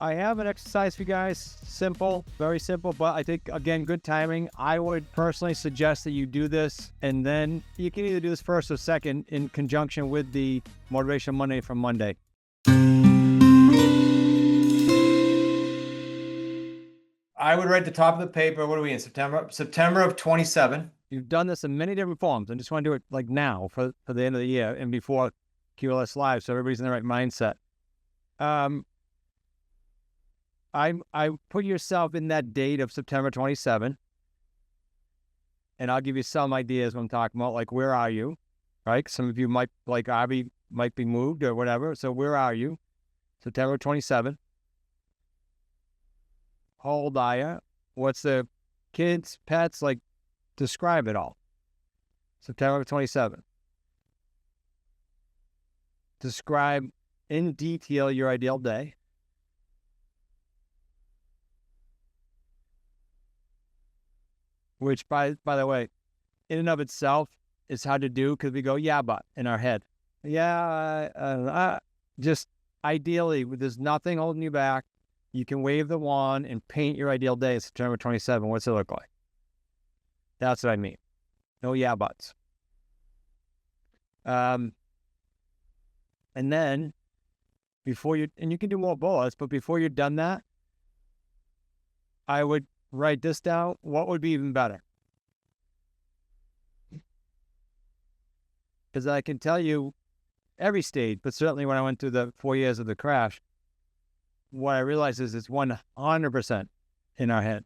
I have an exercise for you guys. Simple, very simple, but I think, again, good timing. I would personally suggest that you do this, and then you can either do this first or second in conjunction with the Motivation Monday from Monday. I would write the top of the paper. What are we in September? September of 27. You've done this in many different forms. I just want to do it like now for the end of the year and before QLS Live, so everybody's in the right mindset. I put yourself in that date of September 27, and I'll give you some ideas when I'm talking about, like, where are you, right? Some of you might, like Abby, might be moved or whatever. So where are you? September 27. How old are you? What's the kids, pets, like, describe it all. September 27. Describe in detail your ideal day. Which, by the way, in and of itself is hard to do because we go, yeah, but in our head. Yeah, just ideally, there's nothing holding you back. You can wave the wand and paint your ideal day September 27. What's it look like? That's what I mean. No yeah buts. And then before you, and you can do more bullets, but before you're done that, I would write this down. What would be even better? Because I can tell you every stage, but certainly when I went through the 4 years of the crash, what I realized is it's 100% in our head.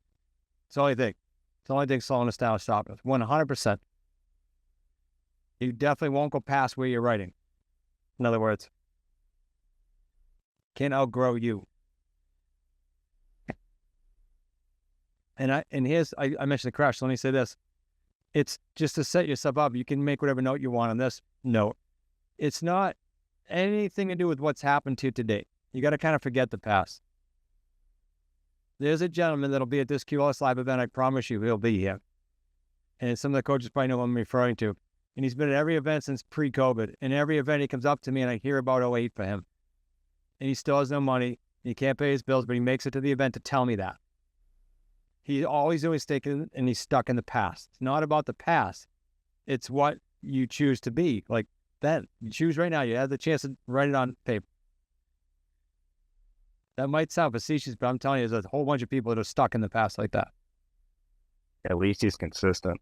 It's the only thing. It's the only thing slowing us down, stopping us. 100%. You definitely won't go past where you're writing. In other words, can't outgrow you. And I mentioned the crash. So let me say this. It's just to set yourself up. You can make whatever note you want on this note. It's not anything to do with what's happened to you today. You got to kind of forget the past. There's a gentleman that'll be at this QLS Live event. I promise you he'll be here. And some of the coaches probably know what I'm referring to. And he's been at every event since pre-COVID. And every event he comes up to me and I hear about 08 for him. And he still has no money. He can't pay his bills, but he makes it to the event to tell me that. He's always taken, and he's stuck in the past. It's not about the past. It's what you choose to be. Like then, you choose right now. You have the chance to write it on paper. That might sound facetious, but I'm telling you, there's a whole bunch of people that are stuck in the past like that. At least he's consistent.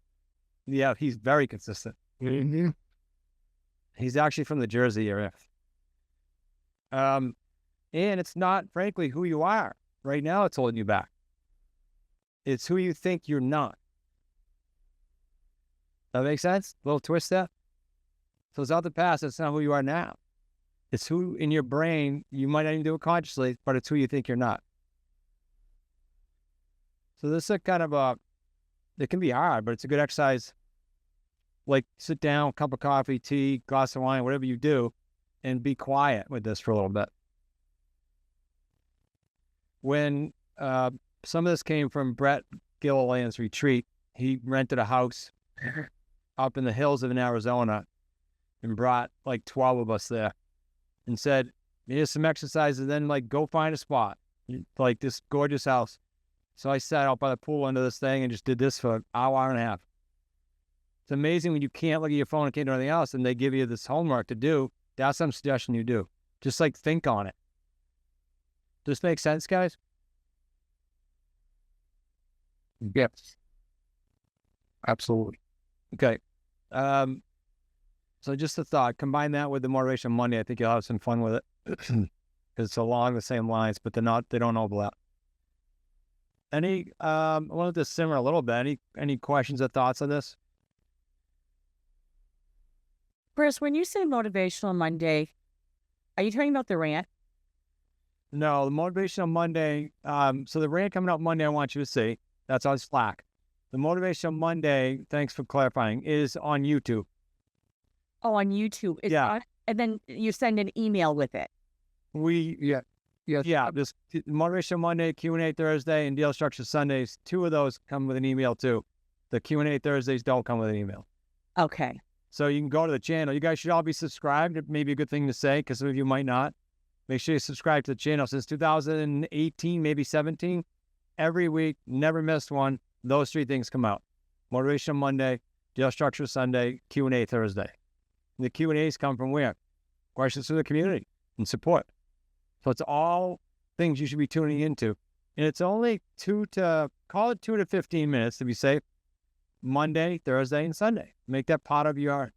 Yeah, he's very consistent. Mm-hmm. He's actually from the Jersey area. And it's not, frankly, who you are. Right now, it's holding you back. It's who you think you're not. That makes sense? A little twist there? So it's not the past, it's not who you are now. It's who in your brain, you might not even do it consciously, but it's who you think you're not. So this is kind of it can be hard, but it's a good exercise. Like sit down, cup of coffee, tea, glass of wine, whatever you do, and be quiet with this for a little bit. When some of this came from Brett Gilliland's retreat, he rented a house up in the hills of Arizona and brought like 12 of us there and said, here's some exercises, then like go find a spot, like this gorgeous house. So I sat out by the pool under this thing and just did this for an hour and a half. It's amazing when you can't look at your phone and can't do anything else and they give you this homework to do. That's some suggestion you do. Just like think on it. Does this make sense, guys? Yes. Absolutely. Okay. So just a thought, combine that with the Motivation Monday. I think you'll have some fun with it. It's along the same lines, but they don't overlap. I wanted to simmer a little bit. Any questions or thoughts on this? Chris, when you say Motivational Monday, are you talking about the rant? No, the Motivational Monday. So the rant coming out Monday, I want you to see. That's on Slack. The Motivational Monday, thanks for clarifying, is on YouTube. Oh, on YouTube. It's Yeah. and then you send an email with it. Yeah. This Motivational Monday, Q&A Thursday, and Deal Structure Sundays. 2 of those come with an email too. The Q&A Thursdays don't come with an email. Okay. So you can go to the channel. You guys should all be subscribed. It may be a good thing to say because some of you might not. Make sure you subscribe to the channel since 2018, maybe 17. Every week, never missed one. Those 3 things come out. Motivational Monday, Deal Structure Sunday, Q&A Thursday. The Q&As come from where? Questions from the community and support. So it's all things you should be tuning into. And it's only 2 to 15 minutes to be safe. Monday, Thursday, and Sunday. Make that part of your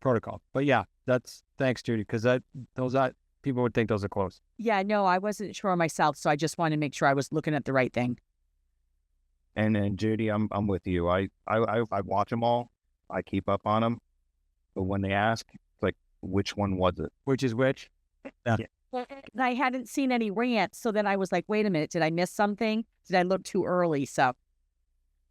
protocol. But yeah, thanks, Judy, because people would think those are close. Yeah, no, I wasn't sure myself, so I just wanted to make sure I was looking at the right thing. And Judy, I'm with you. I watch them all. I keep up on them. But when they ask, it's like, which one was it? Which is which? Yeah. And I hadn't seen any rants, so then I was like, wait a minute, did I miss something? Did I look too early? So,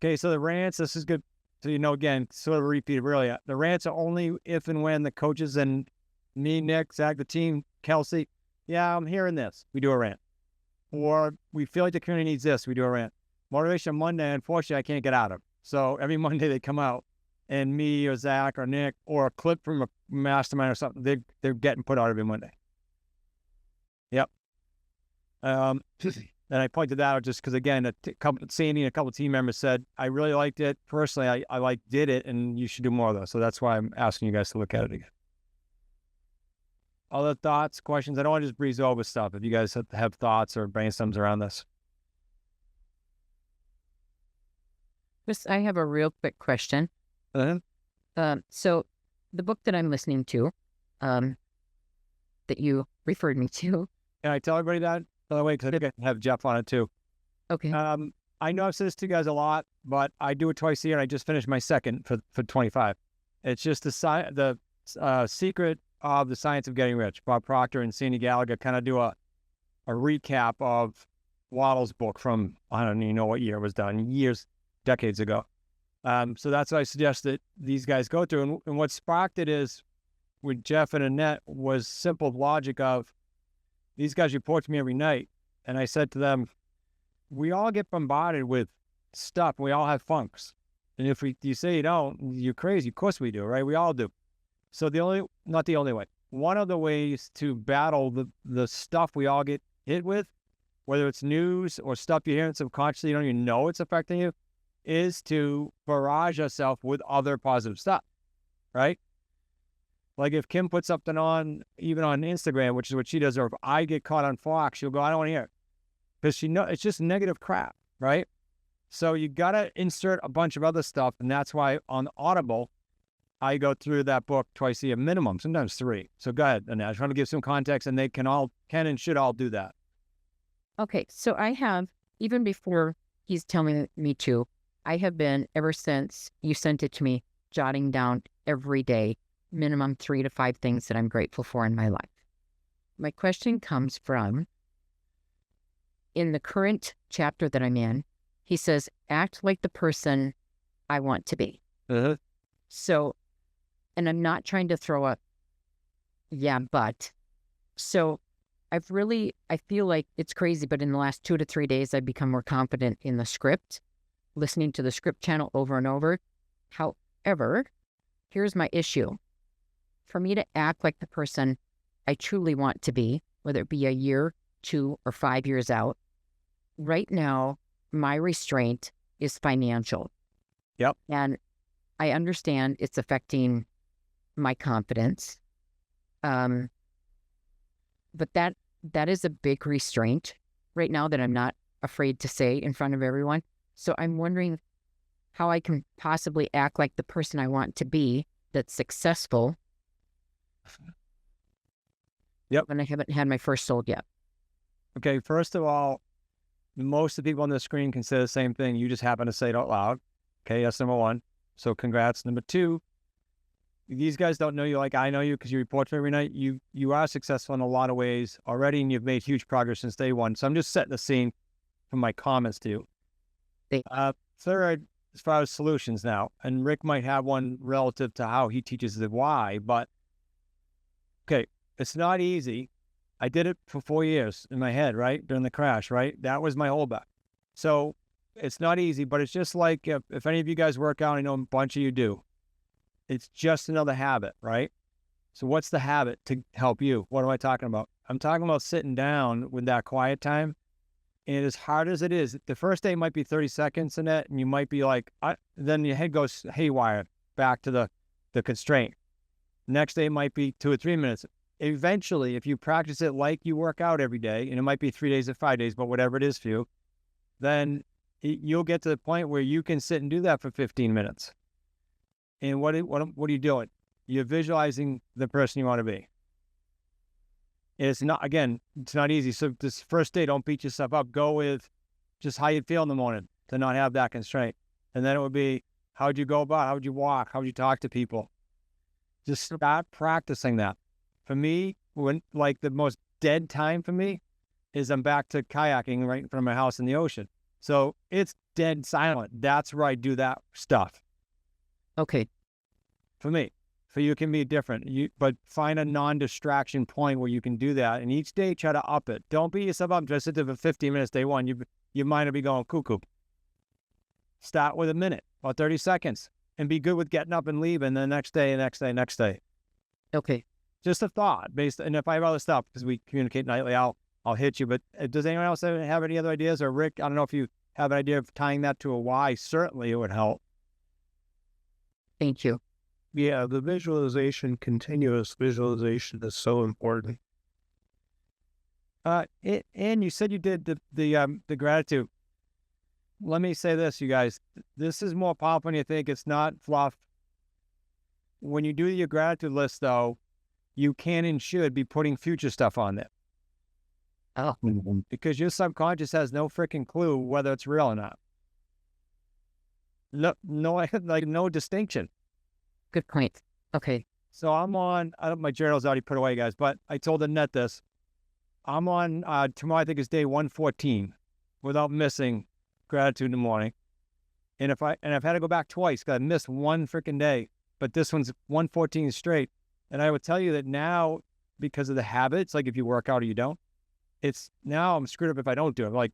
Okay, so the rants, this is good. So, again, sort of repeated earlier. The rants are only if and when the coaches and me, Nick, Zach, the team, Kelsey, yeah, I'm hearing this. We do a rant. Or we feel like the community needs this. We do a rant. Motivation Monday, unfortunately, I can't get out of. So every Monday they come out, and me or Zach or Nick or a clip from a mastermind or something, they're getting put out every Monday. Yep. And I pointed that out just because, again, Sandy and a couple of team members said, I really liked it. Personally, I did it, and you should do more of those. So that's why I'm asking you guys to look at it again. Other thoughts, questions? I don't want to just breeze over stuff. If you guys have thoughts or brainstorms around this. Chris, I have a real quick question. So the book that I'm listening to, that you referred me to. Can I tell everybody that, by the way, because I think I can have Jeff on it too. Okay. I know I've said this to you guys a lot, but I do it twice a year, and I just finished my second for 25. It's just the secret of the science of getting rich. Bob Proctor and Sandy Gallagher kind of do a recap of Waddle's book from, I don't even know what year it was done, decades ago. So that's what I suggest that these guys go through. And what sparked it is, with Jeff and Annette, was simple logic of, these guys report to me every night. And I said to them, we all get bombarded with stuff. We all have funks. And if you say you don't, you're crazy. Of course we do, right? We all do. So not the only way. One of the ways to battle the stuff we all get hit with, whether it's news or stuff you're hearing subconsciously, you don't even know it's affecting you, is to barrage yourself with other positive stuff, right? Like if Kim puts something on, even on Instagram, which is what she does, or if I get caught on Fox, she'll go, I don't want to hear it. Because she knows it's just negative crap, right? So you got to insert a bunch of other stuff. And that's why on Audible, I go through that book twice a year, minimum, sometimes 3. So go ahead, Annette. I just want to give some context, and they can and should all do that. Okay. So I have, even before he's telling me to, I have been, ever since you sent it to me, jotting down every day, minimum 3 to 5 things that I'm grateful for in my life. My question comes from, in the current chapter that I'm in, he says, act like the person I want to be. Uh-huh. So, and I'm not trying to throw up, but. So I feel like it's crazy, but in the last 2 to 3 days, I've become more confident in the script, listening to the script channel over and over. However, here's my issue. For me to act like the person I truly want to be, whether it be a year, 2, or 5 years out, right now, my restraint is financial. Yep. And I understand it's affecting my confidence. But that is a big restraint right now that I'm not afraid to say in front of everyone. So I'm wondering how I can possibly act like the person I want to be that's successful. Yep. When I haven't had my first sold yet. Okay, first of all, most of the people on the screen can say the same thing. You just happen to say it out loud. Okay, that's number 1. So congrats. Number 2, these guys don't know you like I know you because you report to me every night. You are successful in a lot of ways already, and you've made huge progress since day 1. So I'm just setting the scene from my comments to you. Third, as far as solutions now, and Rick might have one relative to how he teaches the why, but okay, it's not easy. I did it for 4 years in my head, right? During the crash, right? That was my holdback. So it's not easy, but it's just like if any of you guys work out, I know a bunch of you do. It's just another habit, right? So what's the habit to help you? What am I talking about? I'm talking about sitting down with that quiet time. And as hard as it is, the first day might be 30 seconds in it, and you might be like, then your head goes haywire back to the constraint. Next day might be 2 or 3 minutes. Eventually, if you practice it like you work out every day, and it might be 3 days or 5 days, but whatever it is for you, then you'll get to the point where you can sit and do that for 15 minutes. And what are you doing? You're visualizing the person you want to be. It's not, again, it's not easy. So this first day, don't beat yourself up. Go with just how you feel in the morning to not have that constraint. And then it would be, how'd you go about? How'd you walk? How'd you talk to people? Just start practicing that. For me, when like the most dead time for me is I'm back to kayaking right in front of my house in the ocean. So it's dead silent. That's where I do that stuff. Okay. For me. For you, it can be different. But find a non-distraction point where you can do that. And each day, try to up it. Don't beat yourself up. Just sit there for 15 minutes day one. Your mind will be going cuckoo. Start with a minute or 30 seconds. And be good with getting up and leaving the next day, next day, next day. Okay. Just a thought. And if I have other stuff, because we communicate nightly, I'll hit you. But does anyone else have any other ideas? Or Rick, I don't know if you have an idea of tying that to a why. Certainly it would help. Thank you. Yeah, the visualization, continuous visualization is so important. And you said you did the gratitude. Let me say this, you guys. This is more powerful than you think. It's not fluff. When you do your gratitude list, though, you can and should be putting future stuff on there. Oh. Because your subconscious has no freaking clue whether it's real or not. No, like no distinction. Good point. Okay. So I'm on, my journal's already put away, guys, but I told Annette this. I'm on, tomorrow I think is day 114 without missing gratitude in the morning. And I've had to go back twice because I missed one freaking day, but this one's 114 straight. And I would tell you that now, because of the habits, like if you work out or you don't, it's now I'm screwed up if I don't do it. Like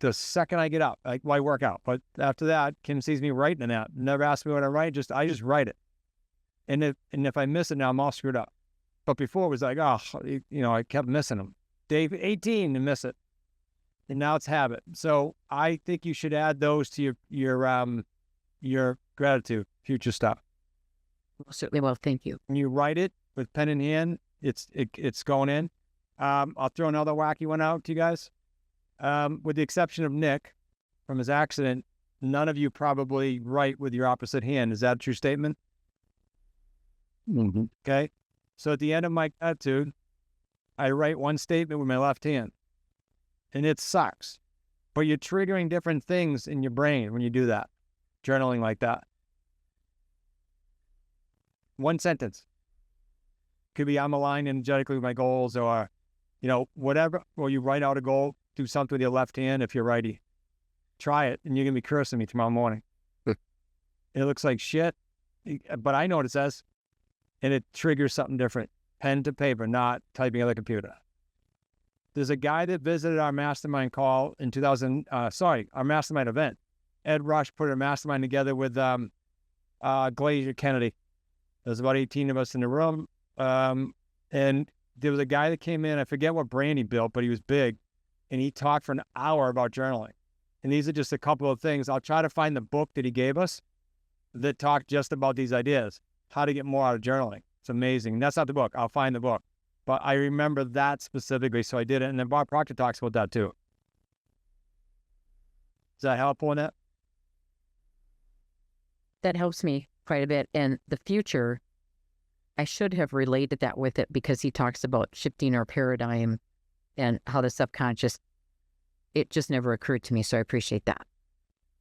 the second I get up, I work out. But after that, Kim sees me writing that. Never asks me what I write. I just write it. And if I miss it now, I'm all screwed up. But before it was like, I kept missing them. Day 18 to miss it. And now it's habit. So I think you should add those to your gratitude, future stuff. Certainly will. Thank you. When you write it with pen in hand, it's going in. I'll throw another wacky one out to you guys. With the exception of Nick, from his accident, none of you probably write with your opposite hand. Is that a true statement? Mm-hmm. Okay. So at the end of my gratitude, I write one statement with my left hand. And it sucks. But you're triggering different things in your brain when you do that. Journaling like that. One sentence. Could be I'm aligned energetically with my goals, or, whatever. Or you write out a goal, do something with your left hand if you're righty. Try it, and you're going to be cursing me tomorrow morning. It looks like shit, but I know what it says. And it triggers something different. Pen to paper, not typing on the computer. There's a guy that visited our mastermind call in our mastermind event. Ed Rush put a mastermind together with Glazier Kennedy. There's about 18 of us in the room. And there was a guy that came in, I forget what brand he built, but he was big. And he talked for an hour about journaling. And these are just a couple of things. I'll try to find the book that he gave us that talked just about these ideas. How to get more out of journaling. It's amazing. And that's not the book. I'll find the book. But I remember that specifically, so I did it. And then Bob Proctor talks about that too. Does that help on that? That helps me quite a bit. And the future, I should have related that with it because he talks about shifting our paradigm and how the subconscious, it just never occurred to me. So I appreciate that.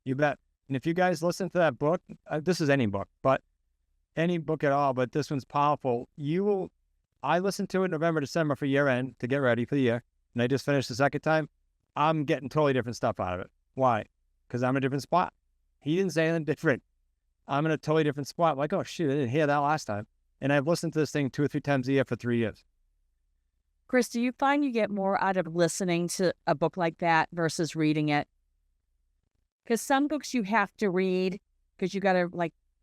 You bet. And if you guys listen to that book, this is any book, but any book at all, but this one's powerful. I listened to it November, December for year end to get ready for the year. And I just finished the second time. I'm getting totally different stuff out of it. Why? Because I'm in a different spot. He didn't say anything different. I'm in a totally different spot. I'm like, oh shit, I didn't hear that last time. And I've listened to this thing 2 or 3 times a year for 3 years. Chris, do you find you get more out of listening to a book like that versus reading it? Because some books you have to read because you got to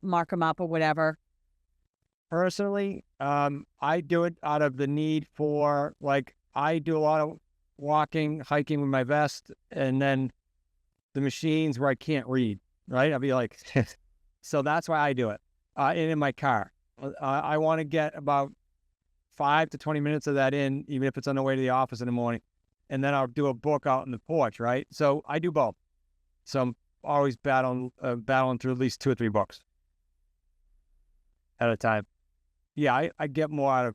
mark them up or whatever. personally, I do it out of the need for, like, I do a lot of walking, hiking with my vest, and then the machines where I can't read, right? I'll be like, so that's why I do it. And in my car, I want to get about 5 to 20 minutes of that in, even if it's on the way to the office in the morning. And then I'll do a book out on the porch, right? So I do both. So I'm always battling through at least 2 or 3 books at a time. Yeah, I get more out of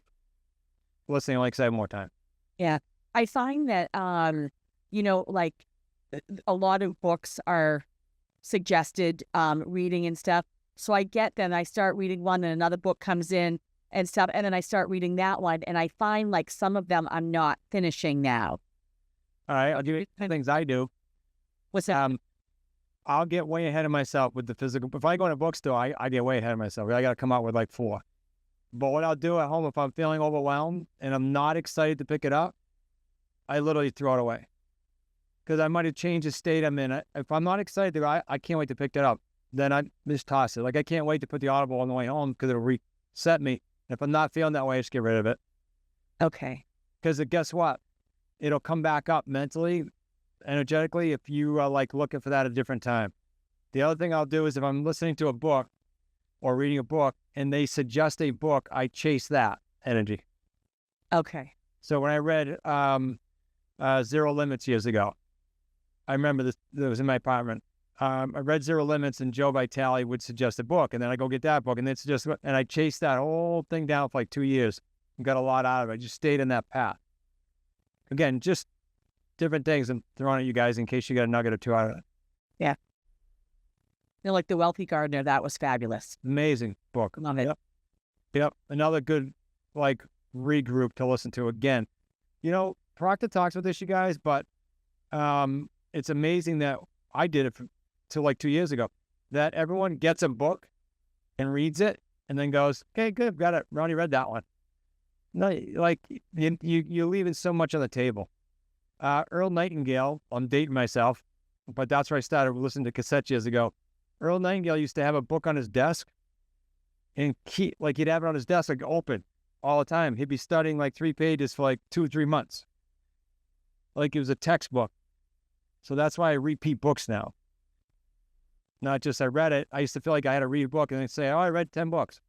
listening, like I said, more time. Yeah. I find that, like a lot of books are suggested reading and stuff. So I get that, and I start reading one and another book comes in and stuff. And then I start reading that one. And I find like some of them I'm not finishing now. All right, I'll give you the things I do. What's that? I'll get way ahead of myself with the physical. If I go in a bookstore, I get way ahead of myself. I got to come out with like 4. But what I'll do at home, if I'm feeling overwhelmed and I'm not excited to pick it up, I literally throw it away. Because I might have changed the state I'm in. If I'm not excited to go, I can't wait to pick that up. Then I just toss it. Like, I can't wait to put the Audible on the way home because it'll reset me. If I'm not feeling that way, I just get rid of it. Okay. Because guess what? It'll come back up mentally, energetically, if you are like looking for that at a different time. The other thing I'll do is if I'm listening to a book or reading a book and they suggest a book, I chase that energy. Okay. So when I read Zero Limits years ago, I remember this, it was in my apartment. I read Zero Limits and Joe Vitale would suggest a book, and then I go get that book, and then suggest, and I chased that whole thing down for like 2 years and got a lot out of it. I just stayed in that path. Again, just different things I'm throwing at you guys in case you got a nugget or 2 out of it. Yeah. Like The Wealthy Gardener, that was fabulous. Amazing book. Love it. Yep. Another good, like, regroup to listen to again. Proctor talks about this, you guys, but it's amazing that I did it till like 2 years ago, that everyone gets a book and reads it and then goes, okay, good, got it. Ronnie read that one. No, like, you're leaving so much on the table. Earl Nightingale, I'm dating myself, but that's where I started listening to cassettes years ago. Earl Nightingale used to have a book on his desk, and he'd have it on his desk, like, open all the time. He'd be studying like 3 pages for like 2 or 3 months. Like it was a textbook. So that's why I repeat books now. Not just I read it. I used to feel like I had to read a book and then say, oh, I read 10 books.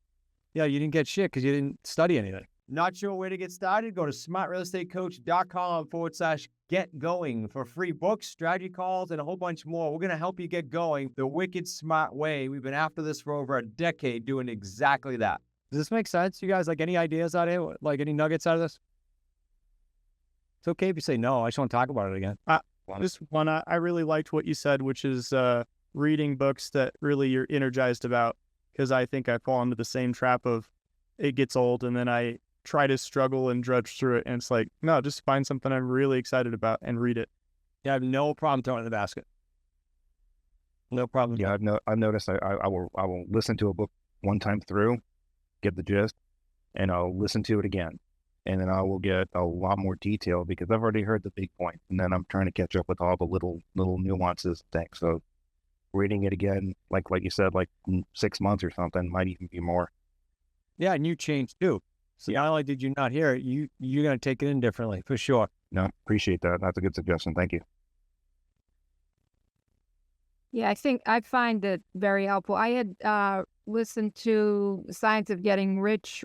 Yeah, you didn't get shit because you didn't study anything. Not sure where to get started? Go to smartrealestatecoach.com/get going for free books, strategy calls, and a whole bunch more. We're going to help you get going the wicked smart way. We've been after this for over a decade doing exactly that. Does this make sense? You guys, like, any ideas out of it? Like, any nuggets out of this? It's okay if you say no. I just want to talk about it again. Just one, I really liked what you said, which is reading books that really you're energized about, because I think I fall into the same trap of it gets old and then I try to struggle and drudge through it. And it's like, no, just find something I'm really excited about and read it. Yeah, I have no problem throwing it in the basket. No problem. Yeah, I've noticed I will listen to a book one time through, get the gist, and I'll listen to it again. And then I will get a lot more detail because I've already heard the big point. And then I'm trying to catch up with all the little nuances and things. So reading it again, like you said, like 6 months or something, might even be more. Yeah, and you changed too. So not only did you not hear it, you're going to take it in differently, for sure. No, appreciate that. That's a good suggestion. Thank you. Yeah, I find it very helpful. I had listened to Science of Getting Rich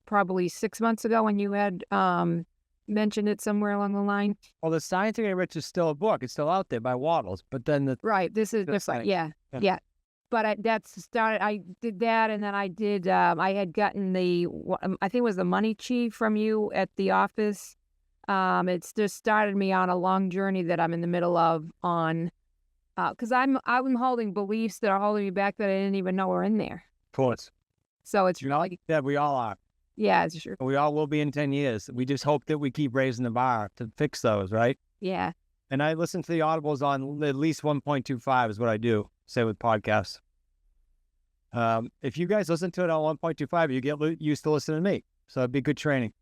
probably 6 months ago when you had mentioned it somewhere along the line. Well, the Science of Getting Rich is still a book. It's still out there by Waddles. But then Right, this is different. Yeah. But I did that, and then I did, I had gotten I think it was the Money Chief from you at the office. It's just started me on a long journey that I'm in the middle of on, because I'm holding beliefs that are holding me back that I didn't even know were in there. Of course. So it's really, Yeah, we all are. yeah, it's true. We all will be in 10 years. We just hope that we keep raising the bar to fix those, right? Yeah. And I listen to the audibles on at least 1.25 is what I do, say with podcasts. If you guys listen to it on 1.25, you get used to listening to me. So it'd be good training.